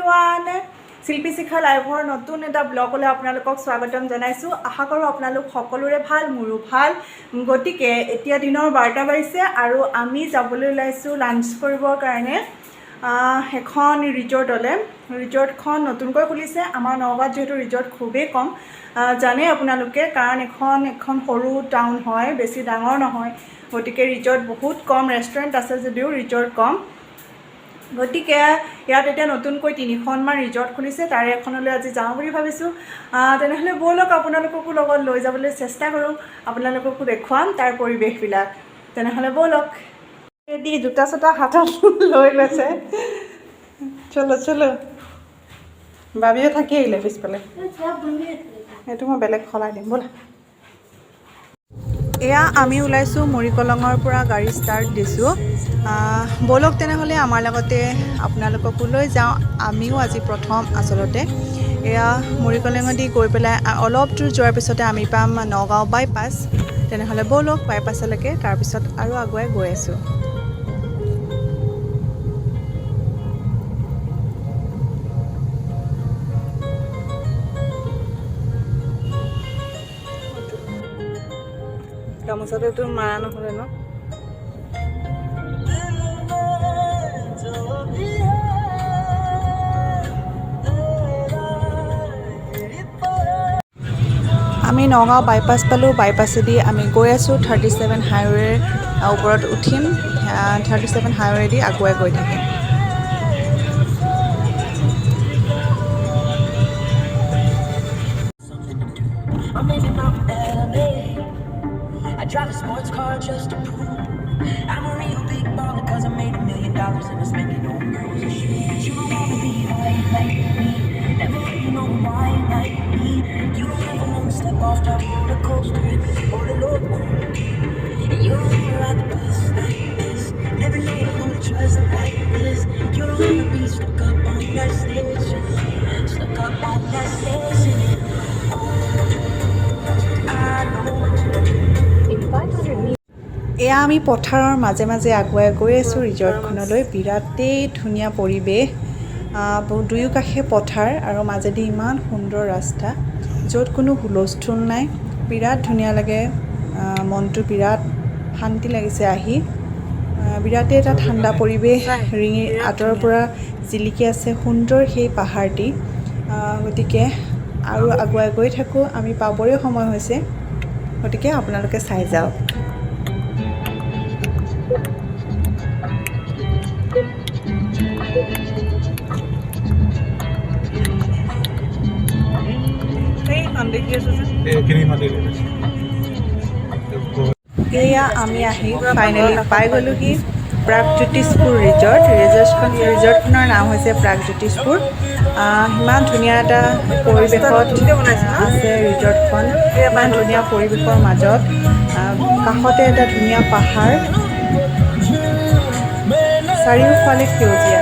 Everyone শিল্পী শিখা লাইভৰ নতুন এটা ব্লগলৈ আপোনালোকক স্বাগতম জনাইছোঁ আশা কৰোঁ আপোনালোক সকলোৰে ভাল মোৰো ভাল গতিকে এতিয়া দিনৰ 12টা বাজিছে আৰু আমি যাবলৈ ওলাইছোঁ লাঞ্চ কৰিবৰ কাৰণে এখন ৰিজৰ্টখন নতুনকৈ খুলিছে আমাৰ নগাঁৱত যেহেতু ৰিজৰ্ট খুবেই কম জানে আপোনালোকে কাৰণ এখন সৰু টাউন হয় বেছি ডাঙৰ নহয় গতিকে ৰিজৰ্ট বহুত কম ৰেষ্টুৰেণ্ট আছে যদিও ৰিজৰ্ট কম গতিকে ইয়াত এতিয়া নতুনকৈ 3খনমান ৰিজৰ্ট খুলিছে তাৰে এখনলৈ আজি যাওঁ বুলি ভাবিছোঁ তেনেহ'লে ব'লক আপোনালোককো লগত লৈ যাবলৈ চেষ্টা কৰোঁ আপোনালোককো দেখুৱাম তাৰ পৰিৱেশবিলাক তেনেহ'লে ব'লক ৰেডি জোতা চোতা হাতত লৈ লৈছে চলো বাবিও থাকি আহিলে পিছফালে এইটো মই বেলেগ সলাই দিম ব'লা এয়া আমি ওলাইছোঁ মুৰিকলঙৰ পৰা গাড়ী ষ্টাৰ্ট দিছোঁ ব'লক তেনেহ'লে আমাৰ লগতে আপোনালোককো লৈ যাওঁ আমিও আজি প্ৰথম আচলতে এয়া মুৰিকলঙেদি গৈ পেলাই অলপ দূৰ যোৱাৰ পিছতে আমি পাম নগাঁও বাইপাছ তেনেহ'লে ব'লক বাইপাছলৈকে তাৰপিছত আৰু আগুৱাই গৈ আছোঁ গামোচাটোতো মাৰা নহ'লে ন আমি নগাঁও বাইপাছ পালোঁ বাইপাছেদি আমি গৈ আছোঁ 37 হাইৱেৰ ওপৰত উঠিম 37 হাইৱেদি আগুৱাই গৈ থাকিম I drive a sports car just to prove I'm a real big baller cause I made $1 million and I spend it on girls. You don't wanna be high like me, never really know why like me. You don't ever wanna step off the roller coaster or the load and you don't wanna ride the bus like this, never know who to trust like this. You don't wanna be stuck up on that station, stuck up on that station. I know. এয়া আমি পথাৰৰ মাজে মাজে আগুৱাই গৈ আছোঁ ৰিজৰ্টখনলৈ বিৰাটেই ধুনীয়া পৰিৱেশ দুয়ো কাষে পথাৰ আৰু মাজেদি ইমান সুন্দৰ ৰাস্তা য'ত কোনো হুলস্থুল নাই বিৰাট ধুনীয়া লাগে মনটো বিৰাট শান্তি লাগিছে আহি বিৰাটেই এটা ঠাণ্ডা পৰিৱেশ ৰিঙি আঁতৰৰ পৰা জিলিকি আছে সুন্দৰ সেই পাহাৰটি গতিকে আৰু আগুৱাই গৈ থাকোঁ আমি পাবৰে সময় হৈছে গতিকে আপোনালোকে চাই যাওক এয়া আমি আহি ফাইনেলি পাই গ'লোহি প্ৰাগজ্যোতিষপুৰ ৰিজৰ্টখনৰ নাম হৈছে প্ৰাগজ্যোতিষপুৰ ইমান ধুনীয়া এটা পৰিৱেশত আছে ৰিজৰ্টখন ইমান ধুনীয়া পৰিৱেশৰ মাজত কাষতে এটা ধুনীয়া পাহাৰ চাৰিওফালে সেউজীয়া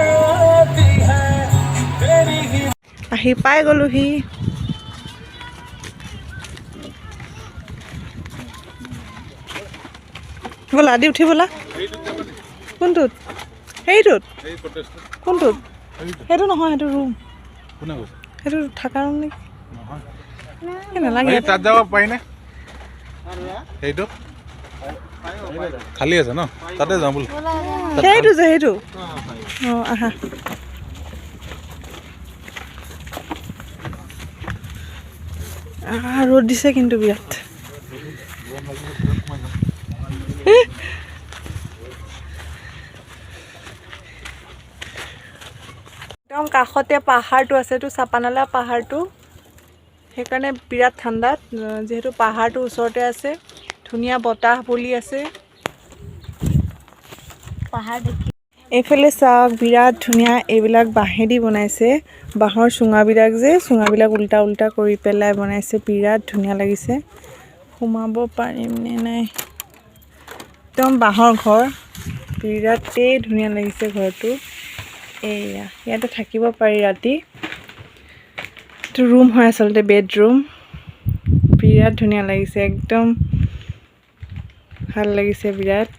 আহি পাই গ'লোহি ব'লা আদি উঠি ব'লা কোনটোত সেইটোত কোনটোত সেইটো নহয় সেইটো ৰুম সেইটো থাকা ৰুম নেকি নালাগে তাত যাব পাৰিনে সেইটো খালী আছে ন তাতে যাওঁ বোলো সেইটো যে সেইটো অঁ আহা ৰ'দ দিছে কিন্তু বিৰাট একদম কাষতে পাহাৰটো আছে এইটো চাপানালা পাহাৰটো সেইকাৰণে বিৰাট ঠাণ্ডা যিহেতু পাহাৰটো ওচৰতে আছে ধুনীয়া বতাহ বলি আছে পাহাৰ দেখি এইফালে চাওক বিৰাট ধুনীয়া এইবিলাক বাঁহেদি বনাইছে বাঁহৰ চুঙাবিলাক উল্টা কৰি পেলাই বনাইছে বিৰাট ধুনীয়া লাগিছে সোমাব পাৰিম নে নাই একদম বাঁহৰ ঘৰ বিৰাটেই ধুনীয়া লাগিছে ঘৰটো এয়া ইয়াতে থাকিব পাৰি ৰাতি এইটো ৰুম হয় আচলতে বেডৰুম বিৰাট ধুনীয়া লাগিছে একদম ভাল লাগিছে বিৰাট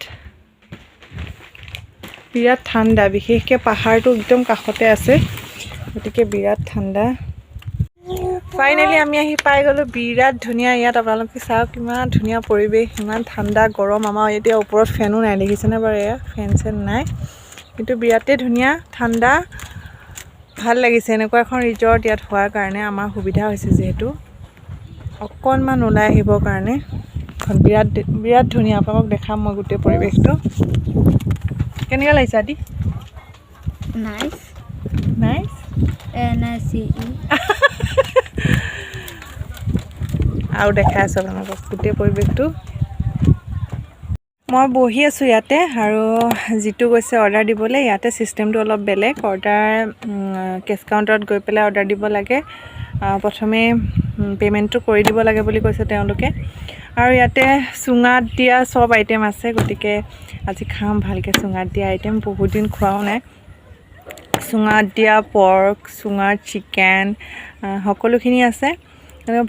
ঠাণ্ডা বিশেষকৈ পাহাৰটো একদম কাষতে আছে গতিকে বিৰাট ঠাণ্ডা। ফাইনেলি আমি আহি পাই গ'লোঁ। বিৰাট ধুনীয়া ইয়াত, আপোনালোকে চাওক কিমান ধুনীয়া পৰিৱেশ, ইমান ঠাণ্ডা গৰম। আমাৰ এতিয়া ওপৰত ফেনো নাই, দেখিছেনে বাৰু? এয়া ফেন চেন নাই, কিন্তু বিৰাটেই ধুনীয়া ঠাণ্ডা, ভাল লাগিছে। এনেকুৱা এখন ৰিজৰ্ট ইয়াত হোৱাৰ কাৰণে আমাৰ সুবিধা হৈছে, যিহেতু অকণমান ওলাই আহিবৰ কাৰণে। এখন বিৰাট ধুনীয়া, আপোনালোকক দেখাম মই গোটেই পৰিৱেশটো। কেনেকুৱা লাগিছে আদি? Nice. নাইচ। NICE. আৰু দেখাই আছোঁ আপোনালোকক গোটেই পৰিৱেশটো। মই বহি আছোঁ ইয়াতে, আৰু যিটো গৈছে অৰ্ডাৰ দিবলৈ, ইয়াতে ছিষ্টেমটো অলপ বেলেগ। অৰ্ডাৰ কেছ কাউণ্টাৰত গৈ পেলাই অৰ্ডাৰ দিব লাগে। প্ৰথমে পে'মেণ্টটো কৰি দিব লাগে বুলি কৈছে তেওঁলোকে। আৰু ইয়াতে চুঙাত দিয়া চব আইটেম আছে, গতিকে আজি খাম ভালকৈ চুঙাত দিয়া আইটেম। বহুত দিন খোৱাও নাই। চুঙাত দিয়া পৰ্ক, চুঙাত চিকেন, সকলোখিনি আছে।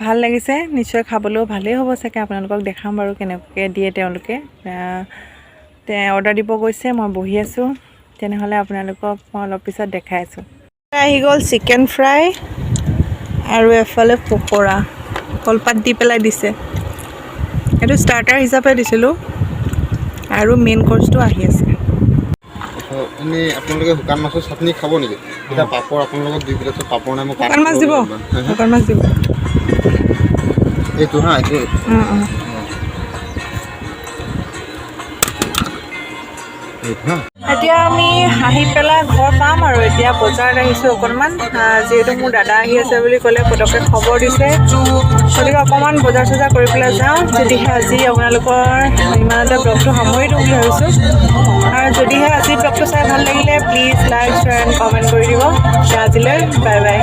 ভাল লাগিছে, নিশ্চয় খাবলৈও ভালেই হ'ব চাগে। আপোনালোকক দেখাম বাৰু কেনেকৈ দিয়ে তেওঁলোকে। অৰ্ডাৰ দিব গৈছে, মই বহি আছোঁ। তেনেহ'লে আপোনালোকক মই অলপ পিছত দেখাই আছোঁ। আহি গ'ল চিকেন ফ্ৰাই, আৰু এফালে পকৰা কলপাত দি পেলাই দিছে। এইটো ষ্টাৰ্টাৰ হিচাপে দিছিলোঁ, আৰু মেইন কৰ্চটো আহি আছে। এনেই আপোনালোকে শুকান মাছৰ চাটনি খাব নেকি? এতিয়া পাপৰ আপোনালোকক দুই প্লেটত পাপৰ নাই, মই শুকান মাছ দিব, শুকান মাছ দিব। এইটো হা, এইটো এতিয়া আমি আহি পেলাই ঘৰ পাম আৰু। এতিয়া বজাৰত আহিছোঁ অকণমান, যিহেতু মোৰ দাদা আহি আছে বুলি ক'লে, পটককৈ খবৰ দিছে, গতিকে অকণমান বজাৰ চজাৰ কৰি পেলাই যাওঁ। যদিহে আজি আপোনালোকৰ ইমানতে ব্লগটো সামৰি দিওঁ বুলি ভাবিছোঁ। আৰু যদিহে আজি ব্লগটো চাই ভাল লাগিলে, please like, share and comment কৰি দিব। আজিলৈ বাই বাই।